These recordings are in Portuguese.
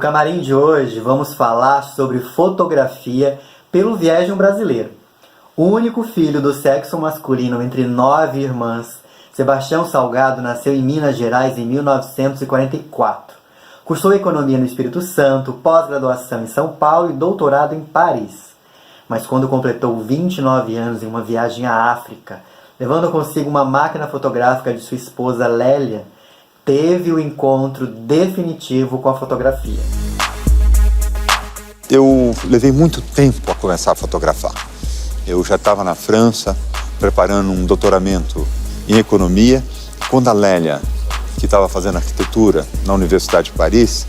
camarim de hoje vamos falar sobre fotografia pelo viés de um brasileiro. O único filho do sexo masculino entre 9 irmãs, Sebastião Salgado nasceu em Minas Gerais em 1944. Cursou economia no Espírito Santo, pós-graduação em São Paulo e doutorado em Paris. Mas quando completou 29 anos em uma viagem à África, levando consigo uma máquina fotográfica de sua esposa Lélia, teve o encontro definitivo com a fotografia. Eu levei muito tempo a começar a fotografar. Eu já estava na França, preparando um doutoramento em economia. Quando a Lélia, que estava fazendo arquitetura na Universidade de Paris,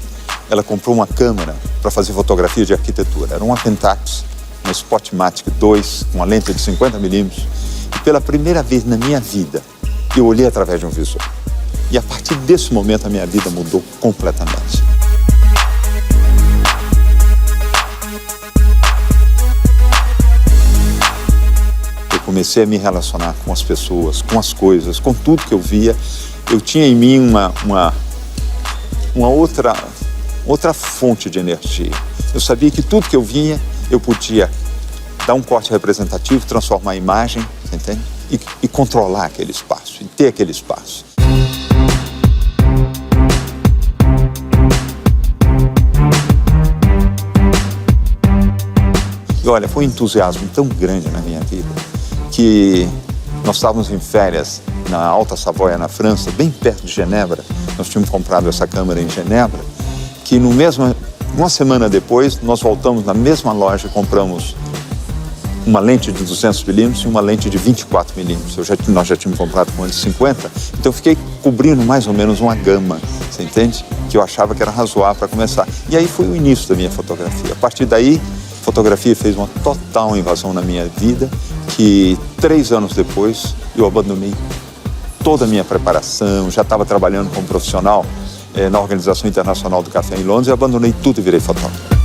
ela comprou uma câmera para fazer fotografia de arquitetura. Era uma Pentax, uma Spotmatic 2, com uma lente de 50mm. E pela primeira vez na minha vida, eu olhei através de um visor. E a partir desse momento, a minha vida mudou completamente. Eu comecei a me relacionar com as pessoas, com as coisas, com tudo que eu via. Eu tinha em mim uma outra fonte de energia. Eu sabia que tudo que eu via, eu podia dar um corte representativo, transformar a imagem, entende? E controlar aquele espaço, e ter aquele espaço. E olha, foi um entusiasmo tão grande na minha vida que nós estávamos em férias na Alta Savoia, na França, bem perto de Genebra. Nós tínhamos comprado essa câmera em Genebra, que uma semana depois nós voltamos na mesma loja e compramos uma lente de 200mm e uma lente de 24mm. Nós já tínhamos comprado com uma de 50, então eu fiquei cobrindo mais ou menos uma gama, você entende? Que eu achava que era razoável para começar. E aí foi o início da minha fotografia. A partir daí, a fotografia fez uma total invasão na minha vida, que 3 anos depois eu abandonei toda a minha preparação, já estava trabalhando como profissional na Organização Internacional do Café em Londres, e abandonei tudo e virei fotógrafo.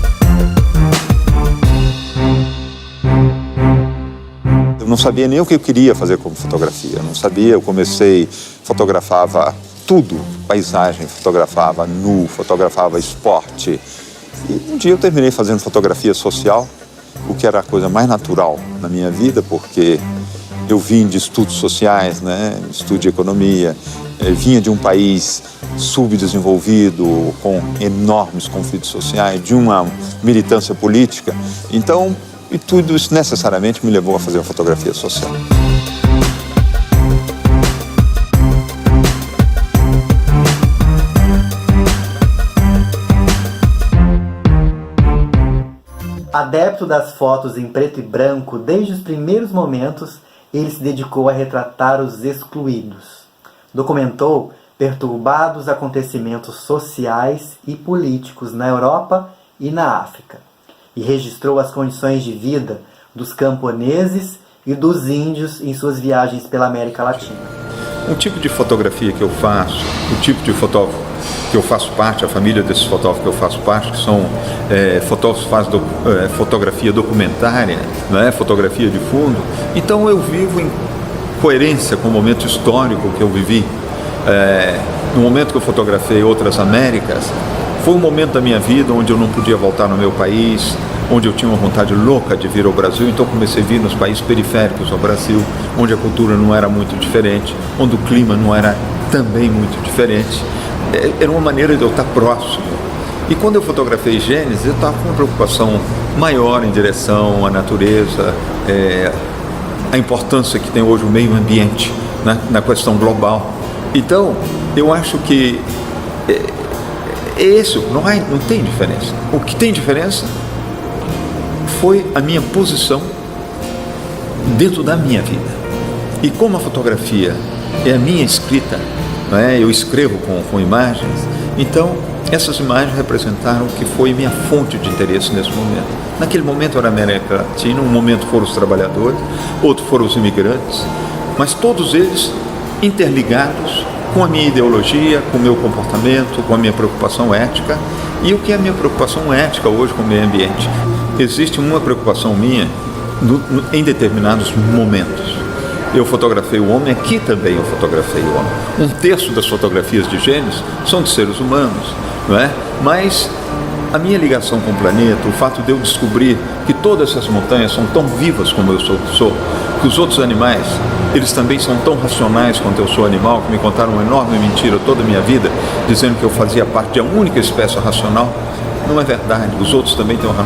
Eu não sabia nem o que eu queria fazer como fotografia, eu não sabia, eu fotografava tudo, paisagem, fotografava nu, fotografava esporte. E um dia eu terminei fazendo fotografia social, o que era a coisa mais natural na minha vida, porque eu vim de estudos sociais, né? Estudo de economia, vinha de um país subdesenvolvido, com enormes conflitos sociais, de uma militância política. Então, e tudo isso necessariamente me levou a fazer uma fotografia social. Adepto das fotos em preto e branco, desde os primeiros momentos, ele se dedicou a retratar os excluídos. Documentou perturbados acontecimentos sociais e políticos na Europa e na África, e registrou as condições de vida dos camponeses e dos índios em suas viagens pela América Latina. Um tipo de fotografia que eu faço, o tipo de fotógrafo que eu faço parte, a família desses fotógrafos que eu faço parte, que são fotógrafos que fazem fotografia documentária, né, fotografia de fundo. Então eu vivo em coerência com o momento histórico que eu vivi. No momento que eu fotografei outras Américas, foi um momento da minha vida onde eu não podia voltar no meu país, onde eu tinha uma vontade louca de vir ao Brasil, então comecei a vir nos países periféricos ao Brasil, onde a cultura não era muito diferente, onde o clima não era também muito diferente. Era uma maneira de eu estar próximo. E quando eu fotografei Gênesis, eu estava com uma preocupação maior em direção à natureza, a importância que tem hoje o meio ambiente, né, na questão global. Então, eu acho que não tem diferença. O que tem diferença foi a minha posição dentro da minha vida. E como a fotografia é a minha escrita, né? Eu escrevo com imagens, então essas imagens representaram o que foi minha fonte de interesse nesse momento. Naquele momento era a América Latina, um momento foram os trabalhadores, outro foram os imigrantes, mas todos eles interligados com a minha ideologia, com o meu comportamento, com a minha preocupação ética. E o que é a minha preocupação ética hoje com o meio ambiente? Existe uma preocupação minha em determinados momentos. Eu fotografei o homem, aqui também eu fotografei o homem. 1/3 das fotografias de Gênesis são de seres humanos, não é? Mas a minha ligação com o planeta, o fato de eu descobrir que todas essas montanhas são tão vivas como eu sou, que os outros animais, eles também são tão racionais quanto eu sou animal, que me contaram uma enorme mentira toda a minha vida, dizendo que eu fazia parte de uma única espécie racional. Não é verdade, os outros também têm uma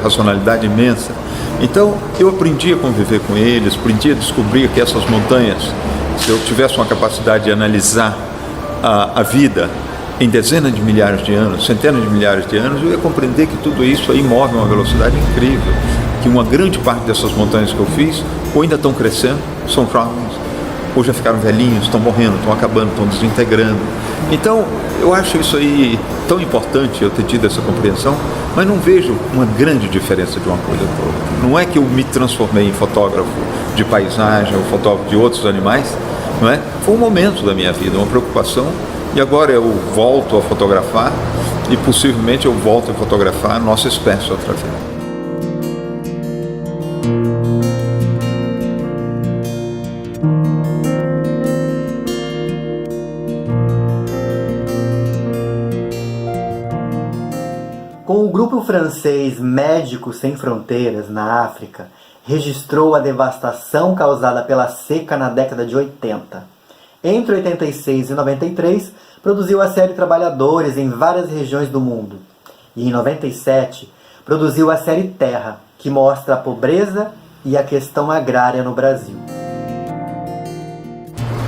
racionalidade imensa. Então, eu aprendi a conviver com eles, aprendi a descobrir que essas montanhas, se eu tivesse uma capacidade de analisar a vida em dezenas de milhares de anos, centenas de milhares de anos, eu ia compreender que tudo isso aí move a uma velocidade incrível, que uma grande parte dessas montanhas que eu fiz, ou ainda estão crescendo, são jovens, ou já ficaram velhinhos, estão morrendo, estão acabando, estão desintegrando. Então, eu acho isso aí tão importante, eu ter tido essa compreensão, mas não vejo uma grande diferença de uma coisa para outra. Não é que eu me transformei em fotógrafo de paisagem, ou fotógrafo de outros animais, não é? Foi um momento da minha vida, uma preocupação, e agora eu volto a fotografar, e possivelmente eu volto a fotografar a nossa espécie outra vez. Com o grupo francês Médicos Sem Fronteiras, na África, registrou a devastação causada pela seca na década de 80. Entre 86 e 93, produziu a série Trabalhadores em várias regiões do mundo. E em 97, produziu a série Terra, que mostra a pobreza e a questão agrária no Brasil.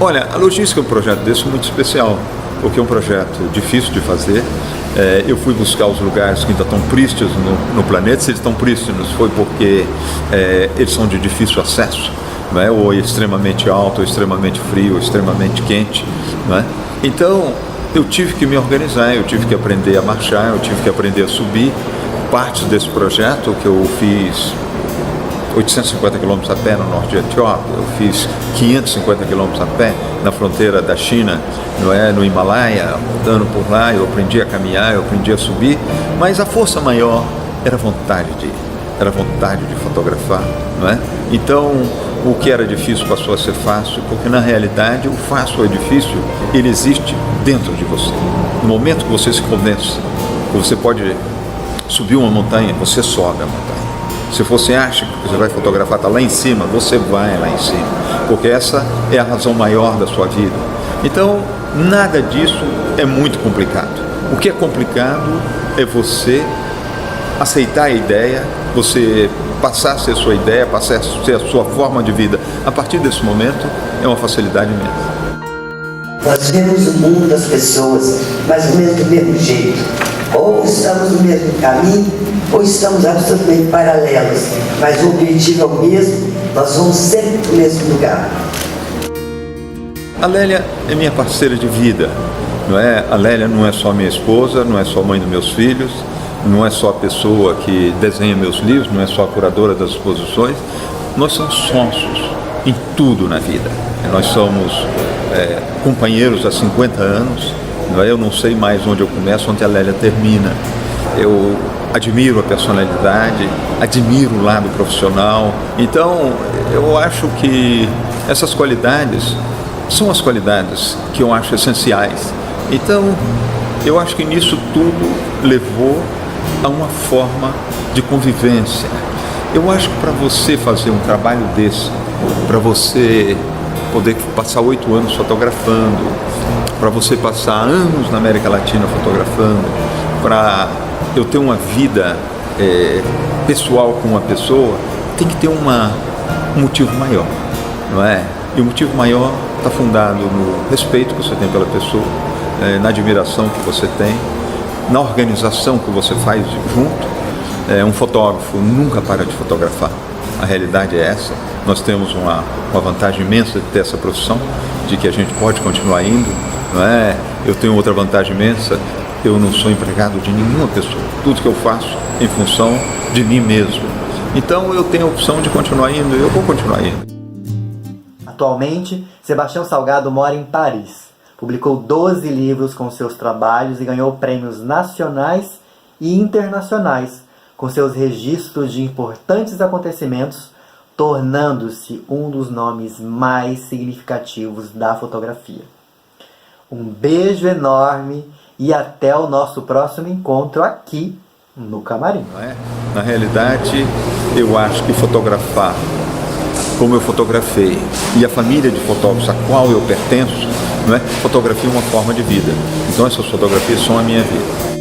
Olha, a logística é um projeto desse muito especial, porque é um projeto difícil de fazer. Eu fui buscar os lugares que ainda estão prístinos no planeta. Se eles estão prístinos foi porque eles são de difícil acesso, não é? Ou extremamente alto, ou extremamente frio, ou extremamente quente, não é? Então eu tive que me organizar, eu tive que aprender a marchar, eu tive que aprender a subir. Partes desse projeto que eu fiz 850 quilômetros a pé no norte de Etiópia, eu fiz 550 quilômetros a pé na fronteira da China, não é? No Himalaia, andando por lá, eu aprendi a caminhar, eu aprendi a subir, mas a força maior era a vontade de ir, era a vontade de fotografar, não é? Então, o que era difícil passou a ser fácil, porque na realidade o fácil ou difícil, ele existe dentro de você. No momento que você se convence que você pode subir uma montanha, você sobe a montanha. Se você acha que você vai fotografar, está lá em cima, você vai lá em cima, porque essa é a razão maior da sua vida. Então, nada disso é muito complicado. O que é complicado é você aceitar a ideia, você passar a ser sua ideia, passar a ser a sua forma de vida. A partir desse momento, é uma facilidade imensa. Nós vemos o mundo das pessoas mais ou menos do mesmo jeito. Ou estamos no mesmo caminho, ou estamos absolutamente paralelos. Mas o objetivo é o mesmo, nós vamos sempre para o mesmo lugar. A Lélia é minha parceira de vida, não é? A Lélia não é só minha esposa, não é só mãe dos meus filhos, não é só a pessoa que desenha meus livros, não é só a curadora das exposições. Nós somos sócios em tudo na vida. Nós somos companheiros há 50 anos. Eu não sei mais onde eu começo, onde a Lélia termina. Eu admiro a personalidade, admiro o lado profissional. Então, eu acho que essas qualidades são as qualidades que eu acho essenciais. Então, eu acho que nisso tudo levou a uma forma de convivência. Eu acho que para você fazer um trabalho desse, para você poder passar 8 anos fotografando, para você passar anos na América Latina fotografando, para eu ter uma vida pessoal com uma pessoa, tem que ter um motivo maior, não é? E o motivo maior está fundado no respeito que você tem pela pessoa, na admiração que você tem, na organização que você faz junto. Um fotógrafo nunca para de fotografar. A realidade é essa. Nós temos uma vantagem imensa de ter essa profissão, de que a gente pode continuar indo, não é? Eu tenho outra vantagem imensa, eu não sou empregado de nenhuma pessoa. Tudo que eu faço em função de mim mesmo. Então eu tenho a opção de continuar indo e eu vou continuar indo. Atualmente, Sebastião Salgado mora em Paris. Publicou 12 livros com seus trabalhos e ganhou prêmios nacionais e internacionais com seus registros de importantes acontecimentos, tornando-se um dos nomes mais significativos da fotografia. Um beijo enorme e até o nosso próximo encontro aqui no Camarim. Não é? Na realidade, eu acho que fotografar como eu fotografei e a família de fotógrafos a qual eu pertenço, não é? Fotografia é uma forma de vida. Então essas fotografias são a minha vida.